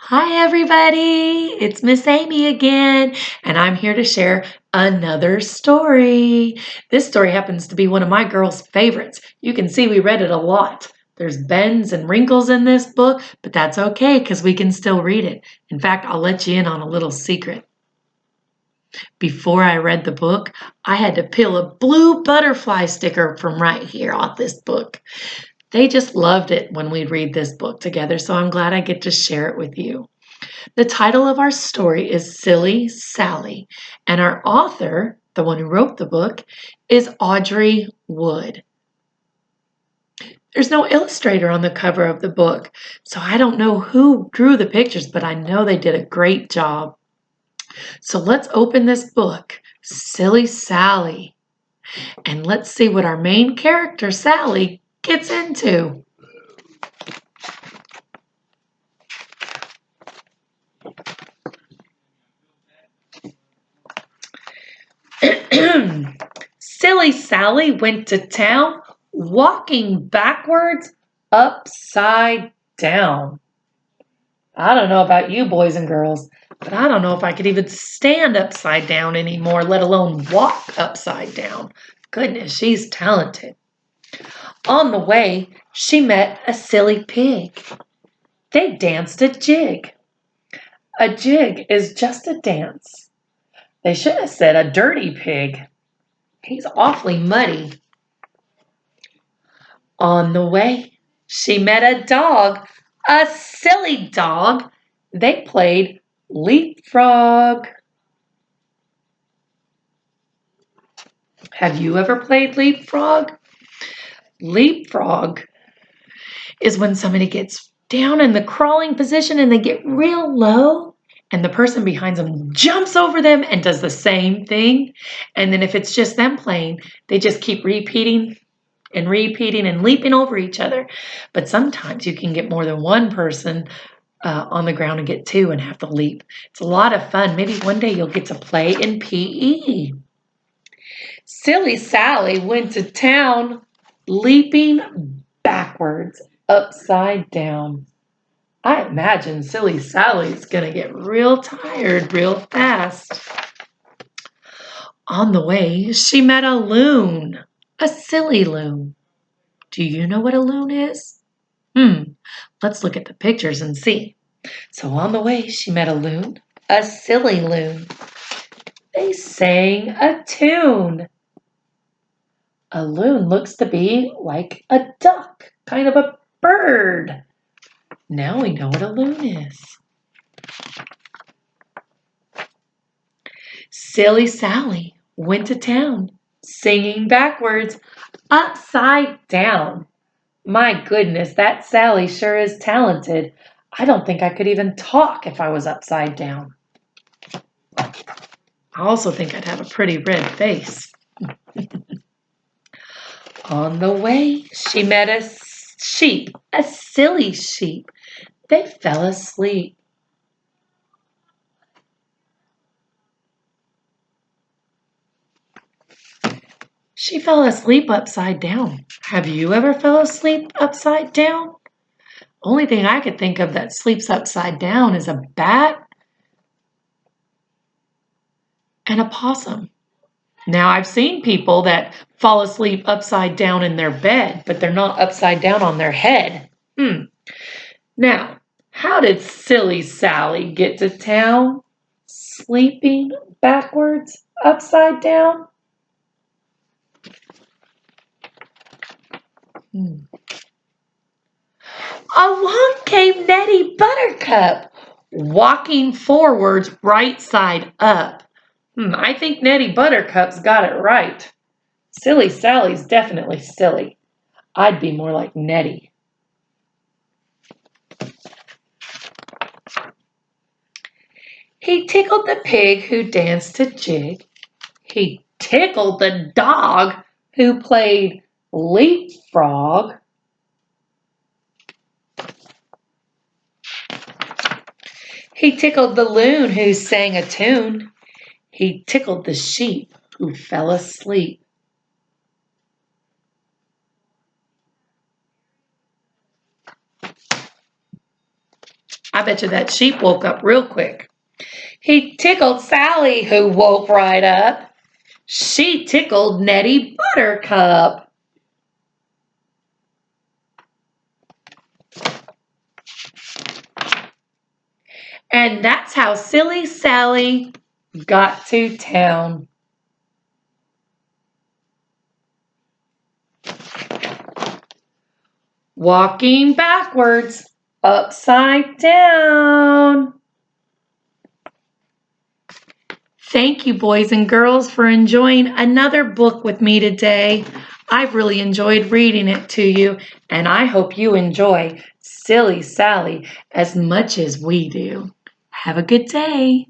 Hi, everybody. It's Miss Amy again, and I'm here to share another story. This story happens to be one of my girls' favorites. You can see we read it a lot. There's bends and wrinkles in this book, but that's okay because we can still read it. In fact, I'll let you in on a little secret. Before I read the book, I had to peel a blue butterfly sticker from right here off this book. They just loved it when we'd read this book together, so I'm glad I get to share it with you. The title of our story is Silly Sally, and our author, the one who wrote the book, is Audrey Wood. There's no illustrator on the cover of the book, so I don't know who drew the pictures, but I know they did a great job. So let's open this book, Silly Sally, and let's see what our main character, Sally, gets into. Silly Sally went to town walking backwards upside down. I don't know about you boys and girls, but I don't know if I could even stand upside down anymore, let alone walk upside down. Goodness, she's talented. On the way, she met a silly pig. They danced a jig. A jig is just a dance. They should have said a dirty pig. He's awfully muddy. On the way, she met a dog, a silly dog. They played leapfrog. Have you ever played leapfrog? Leapfrog is when somebody gets down in the crawling position and they get real low, and the person behind them jumps over them and does the same thing. And then if it's just them playing, they just keep repeating and repeating and leaping over each other. But sometimes you can get more than one person on the ground and get two and have to leap. It's a lot of fun. Maybe one day you'll get to play in PE. Silly Sally went to town leaping backwards, upside down. I imagine Silly Sally's going to get real tired real fast. On the way, she met a loon, a silly loon. Do you know what a loon is? Let's look at the pictures and see. So on the way, she met a loon, a silly loon. They sang a tune. A loon looks to be like a duck, kind of a bird. Now we know what a loon is. Silly Sally went to town, singing backwards, upside down. My goodness, that Sally sure is talented. I don't think I could even talk if I was upside down. I also think I'd have a pretty red face. On the way, she met a sheep, a silly sheep. They fell asleep. She fell asleep upside down. Have you ever fell asleep upside down? Only thing I could think of that sleeps upside down is a bat and a possum. Now, I've seen people that fall asleep upside down in their bed, but they're not upside down on their head. Now, how did Silly Sally get to town? Sleeping backwards, upside down? Along came Nettie Buttercup, walking forwards right side up. I think Nettie Buttercup's got it right. Silly Sally's definitely silly. I'd be more like Nettie. He tickled the pig who danced a jig. He tickled the dog who played leapfrog. He tickled the loon who sang a tune. He tickled the sheep who fell asleep. I bet you that sheep woke up real quick. He tickled Sally, who woke right up. She tickled Nettie Buttercup. And that's how Silly Sally got to town. Walking backwards, upside down. Thank you, boys and girls, for enjoying another book with me today. I've really enjoyed reading it to you, and I hope you enjoy Silly Sally as much as we do. Have a good day.